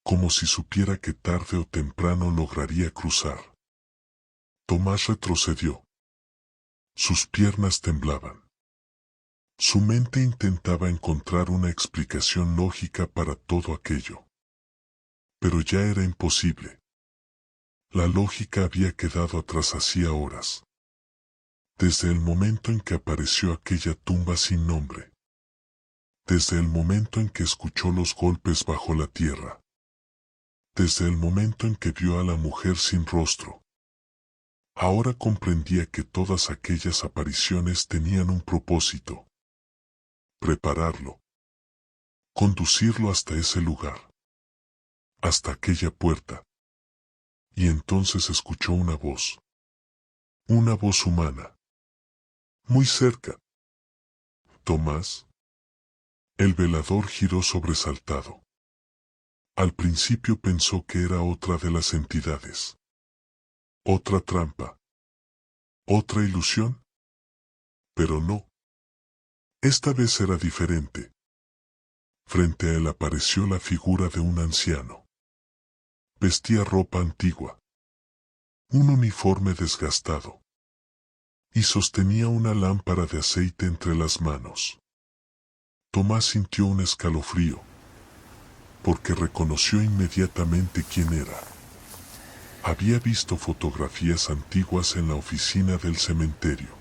Como si supiera que tarde o temprano lograría cruzar. Tomás retrocedió. Sus piernas temblaban. Su mente intentaba encontrar una explicación lógica para todo aquello. Pero ya era imposible. La lógica había quedado atrás hacía horas. Desde el momento en que apareció aquella tumba sin nombre. Desde el momento en que escuchó los golpes bajo la tierra. Desde el momento en que vio a la mujer sin rostro. Ahora comprendía que todas aquellas apariciones tenían un propósito: prepararlo, conducirlo hasta ese lugar, hasta aquella puerta. Y entonces escuchó una voz humana, muy cerca. Tomás. El velador giró sobresaltado. Al principio pensó que era otra de las entidades. Otra trampa. Otra ilusión. Pero no. Esta vez era diferente. Frente a él apareció la figura de un anciano. Vestía ropa antigua, un uniforme desgastado, y sostenía una lámpara de aceite entre las manos. Tomás sintió un escalofrío, porque reconoció inmediatamente quién era. Había visto fotografías antiguas en la oficina del cementerio.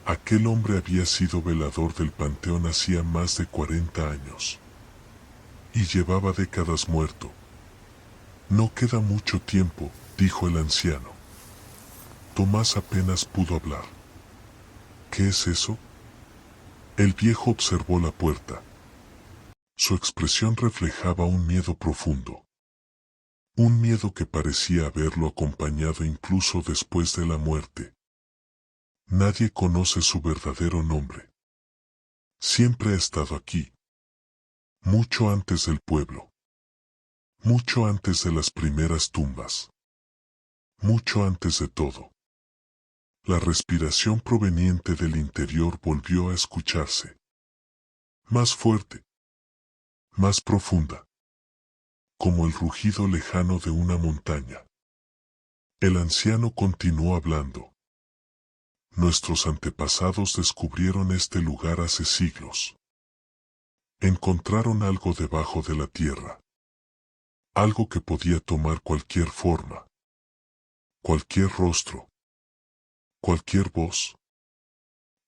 Aquel hombre había sido velador del panteón hacía más de 40 años. Y llevaba décadas muerto. No queda mucho tiempo, dijo el anciano. Tomás apenas pudo hablar. ¿Qué es eso? El viejo observó la puerta. Su expresión reflejaba un miedo profundo. Un miedo que parecía haberlo acompañado incluso después de la muerte. Nadie conoce su verdadero nombre. Siempre ha estado aquí. Mucho antes del pueblo. Mucho antes de las primeras tumbas. Mucho antes de todo. La respiración proveniente del interior volvió a escucharse. Más fuerte. Más profunda. Como el rugido lejano de una montaña. El anciano continuó hablando. Nuestros antepasados descubrieron este lugar hace siglos. Encontraron algo debajo de la tierra. Algo que podía tomar cualquier forma. Cualquier rostro. Cualquier voz.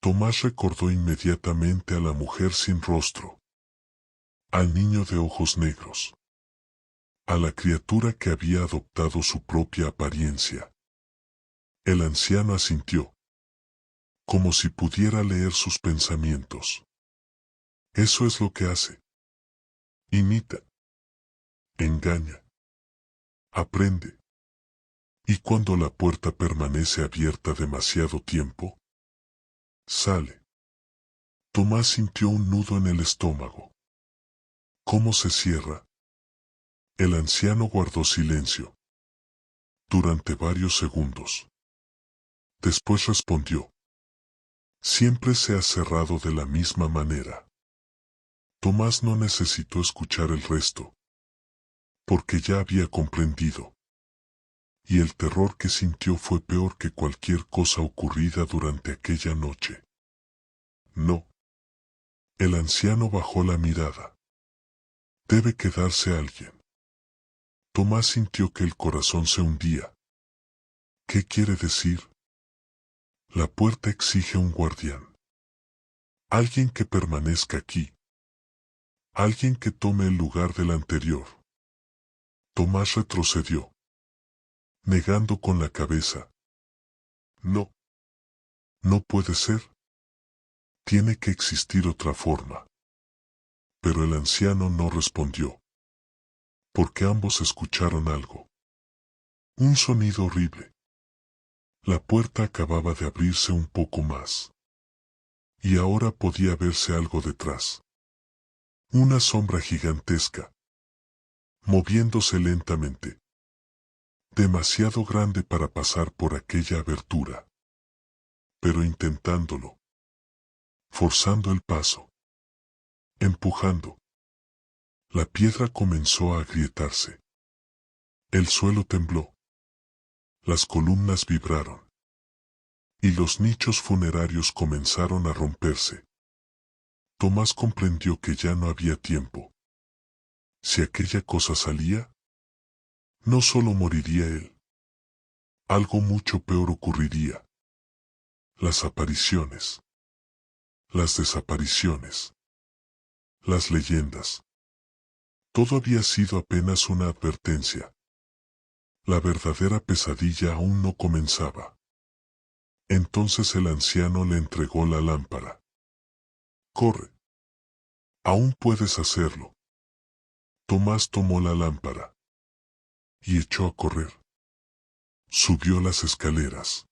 Tomás recordó inmediatamente a la mujer sin rostro. Al niño de ojos negros. A la criatura que había adoptado su propia apariencia. El anciano asintió. Como si pudiera leer sus pensamientos. Eso es lo que hace. Imita. Engaña. Aprende. Y cuando la puerta permanece abierta demasiado tiempo, sale. Tomás sintió un nudo en el estómago. ¿Cómo se cierra? El anciano guardó silencio. Durante varios segundos. Después respondió. Siempre se ha cerrado de la misma manera. Tomás no necesitó escuchar el resto. Porque ya había comprendido. Y el terror que sintió fue peor que cualquier cosa ocurrida durante aquella noche. No. El anciano bajó la mirada. Debe quedarse alguien. Tomás sintió que el corazón se hundía. ¿Qué quiere decir? La puerta exige un guardián. Alguien que permanezca aquí. Alguien que tome el lugar del anterior. Tomás retrocedió. Negando con la cabeza. No. No puede ser. Tiene que existir otra forma. Pero el anciano no respondió. Porque ambos escucharon algo. Un sonido horrible. La puerta acababa de abrirse un poco más. Y ahora podía verse algo detrás. Una sombra gigantesca. Moviéndose lentamente. Demasiado grande para pasar por aquella abertura. Pero intentándolo. Forzando el paso. Empujando. La piedra comenzó a agrietarse. El suelo tembló. Las columnas vibraron. Y los nichos funerarios comenzaron a romperse. Tomás comprendió que ya no había tiempo. Si aquella cosa salía, no solo moriría él. Algo mucho peor ocurriría. Las apariciones. Las desapariciones. Las leyendas. Todo había sido apenas una advertencia. La verdadera pesadilla aún no comenzaba. Entonces el anciano le entregó la lámpara. «Corre. Aún puedes hacerlo». Tomás tomó la lámpara y echó a correr. Subió las escaleras.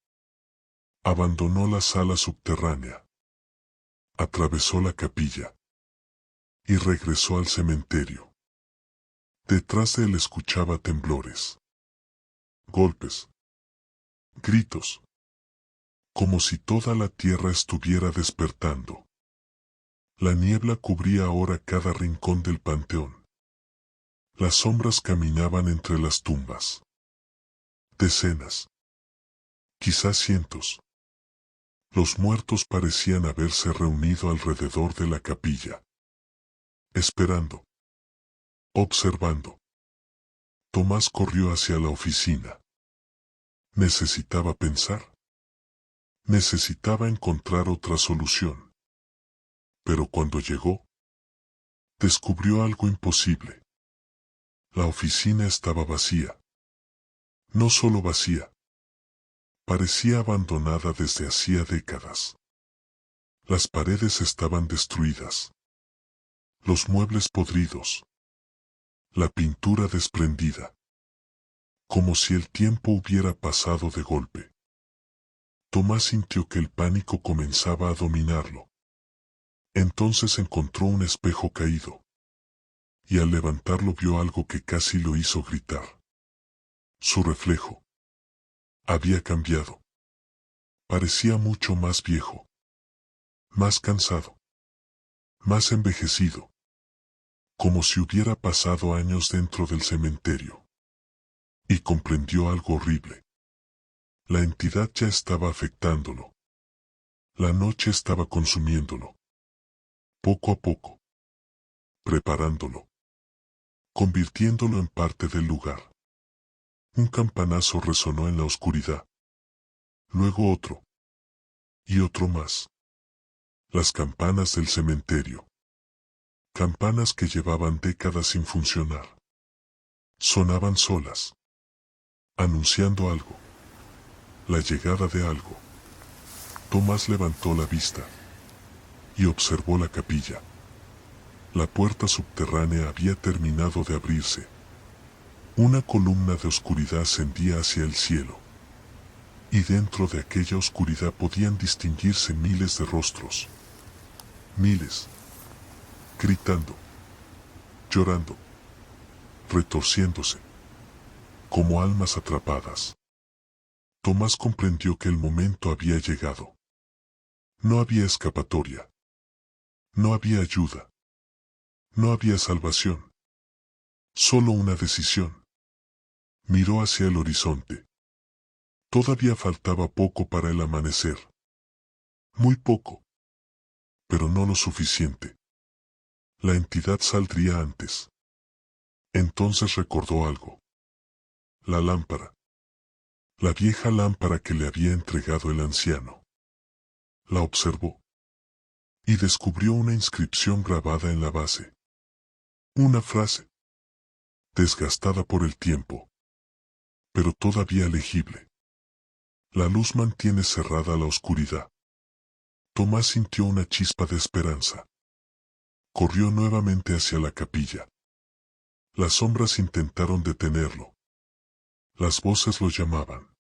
Abandonó la sala subterránea. Atravesó la capilla y regresó al cementerio. Detrás de él escuchaba temblores, golpes, gritos, como si toda la tierra estuviera despertando. La niebla cubría ahora cada rincón del panteón. Las sombras caminaban entre las tumbas. Decenas, quizás cientos. Los muertos parecían haberse reunido alrededor de la capilla, esperando, observando. Tomás corrió hacia la oficina. Necesitaba pensar. Necesitaba encontrar otra solución. Pero cuando llegó, descubrió algo imposible. La oficina estaba vacía. No solo vacía. Parecía abandonada desde hacía décadas. Las paredes estaban destruidas. Los muebles podridos. La pintura desprendida. Como si el tiempo hubiera pasado de golpe. Tomás sintió que el pánico comenzaba a dominarlo. Entonces encontró un espejo caído. Y al levantarlo vio algo que casi lo hizo gritar. Su reflejo había cambiado. Parecía mucho más viejo. Más cansado. Más envejecido. Como si hubiera pasado años dentro del cementerio. Y comprendió algo horrible. La entidad ya estaba afectándolo. La noche estaba consumiéndolo. Poco a poco. Preparándolo. Convirtiéndolo en parte del lugar. Un campanazo resonó en la oscuridad. Luego otro. Y otro más. Las campanas del cementerio. Campanas que llevaban décadas sin funcionar. Sonaban solas. Anunciando algo. La llegada de algo. Tomás levantó la vista. Y observó la capilla. La puerta subterránea había terminado de abrirse. Una columna de oscuridad ascendía hacia el cielo. Y dentro de aquella oscuridad podían distinguirse miles de rostros. Miles. Gritando. Llorando. Retorciéndose. Como almas atrapadas. Tomás comprendió que el momento había llegado. No había escapatoria. No había ayuda. No había salvación. Solo una decisión. Miró hacia el horizonte. Todavía faltaba poco para el amanecer. Muy poco. Pero no lo suficiente. La entidad saldría antes. Entonces recordó algo. La lámpara. La vieja lámpara que le había entregado el anciano. La observó. Y descubrió una inscripción grabada en la base. Una frase. Desgastada por el tiempo. Pero todavía legible. La luz mantiene cerrada la oscuridad. Tomás sintió una chispa de esperanza. Corrió nuevamente hacia la capilla. Las sombras intentaron detenerlo. Las voces lo llamaban.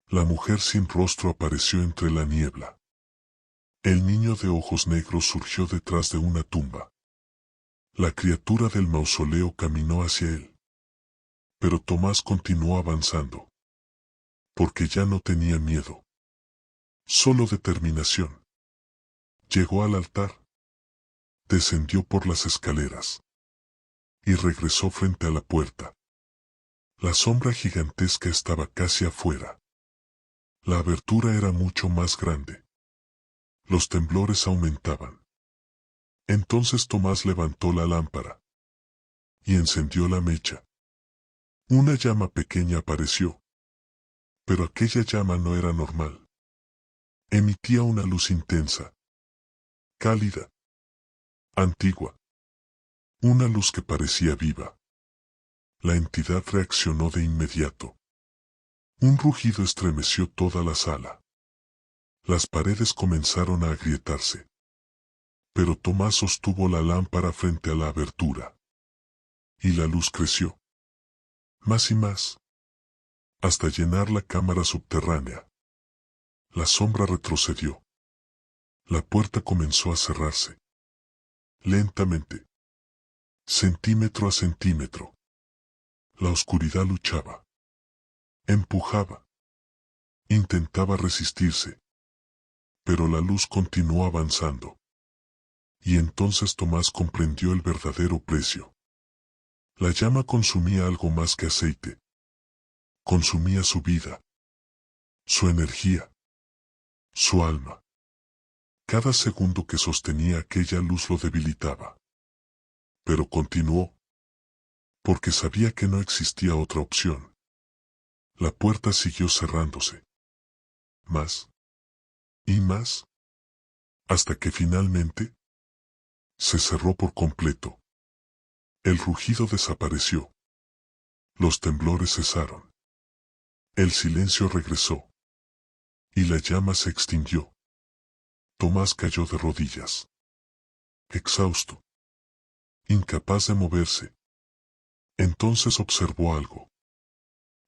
La mujer sin rostro apareció entre la niebla. El niño de ojos negros surgió detrás de una tumba. La criatura del mausoleo caminó hacia él. Pero Tomás continuó avanzando. Porque ya no tenía miedo. Solo determinación. Llegó al altar. Descendió por las escaleras. Y regresó frente a la puerta. La sombra gigantesca estaba casi afuera. La abertura era mucho más grande. Los temblores aumentaban. Entonces Tomás levantó la lámpara. Y encendió la mecha. Una llama pequeña apareció. Pero aquella llama no era normal. Emitía una luz intensa. Cálida. Antigua. Una luz que parecía viva. La entidad reaccionó de inmediato. Un rugido estremeció toda la sala. Las paredes comenzaron a agrietarse. Pero Tomás sostuvo la lámpara frente a la abertura. Y la luz creció. Más y más. Hasta llenar la cámara subterránea. La sombra retrocedió. La puerta comenzó a cerrarse. Lentamente. Centímetro a centímetro. La oscuridad luchaba. Empujaba. Intentaba resistirse. Pero la luz continuó avanzando. Y entonces Tomás comprendió el verdadero precio. La llama consumía algo más que aceite. Consumía su vida. Su energía. Su alma. Cada segundo que sostenía aquella luz lo debilitaba. Pero continuó. Porque sabía que no existía otra opción. La puerta siguió cerrándose. Más. Y más. Hasta que finalmente se cerró por completo. El rugido desapareció. Los temblores cesaron. El silencio regresó. Y la llama se extinguió. Tomás cayó de rodillas. Exhausto. Incapaz de moverse. Entonces observó algo.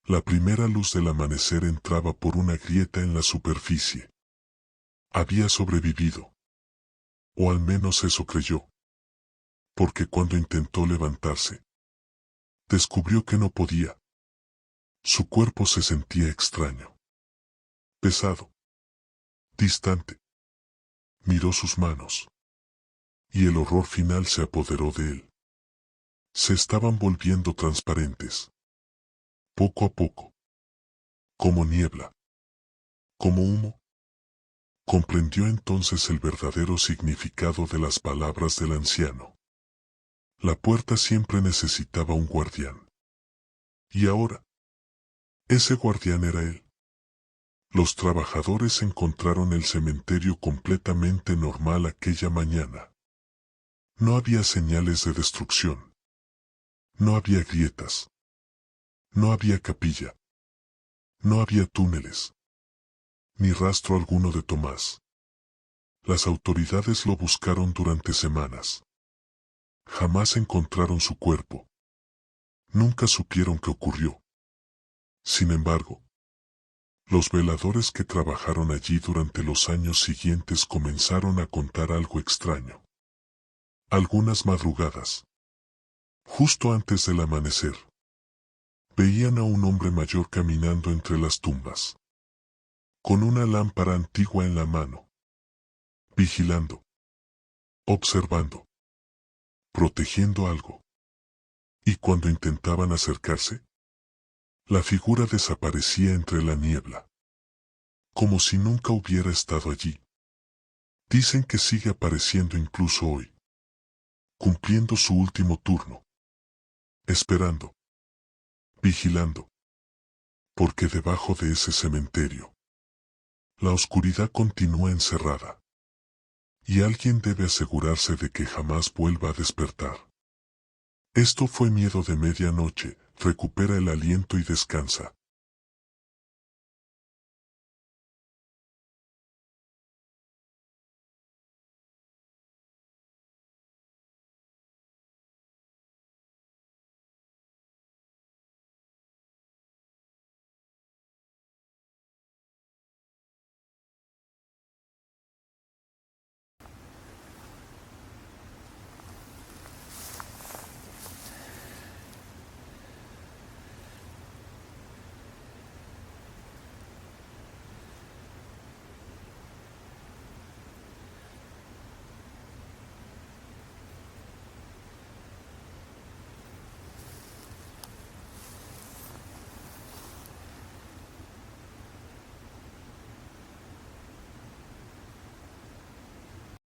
La primera luz del amanecer entraba por una grieta en la superficie. Había sobrevivido. O al menos eso creyó. Porque cuando intentó levantarse, descubrió que no podía. Su cuerpo se sentía extraño. Pesado. Distante. Miró sus manos. Y el horror final se apoderó de él. Se estaban volviendo transparentes. Poco a poco. Como niebla. Como humo. Comprendió entonces el verdadero significado de las palabras del anciano. La puerta siempre necesitaba un guardián. Y ahora, ese guardián era él. Los trabajadores encontraron el cementerio completamente normal aquella mañana. No había señales de destrucción. No había grietas. No había capilla. No había túneles. Ni rastro alguno de Tomás. Las autoridades lo buscaron durante semanas. Jamás encontraron su cuerpo. Nunca supieron qué ocurrió. Sin embargo, los veladores que trabajaron allí durante los años siguientes comenzaron a contar algo extraño. Algunas madrugadas, justo antes del amanecer, veían a un hombre mayor caminando entre las tumbas, con una lámpara antigua en la mano, vigilando, observando, protegiendo algo. Y cuando intentaban acercarse, la figura desaparecía entre la niebla, como si nunca hubiera estado allí. Dicen que sigue apareciendo incluso hoy, cumpliendo su último turno, esperando, vigilando, porque debajo de ese cementerio, la oscuridad continúa encerrada, y alguien debe asegurarse de que jamás vuelva a despertar. Esto fue Miedo de Medianoche. Recupera el aliento y descansa.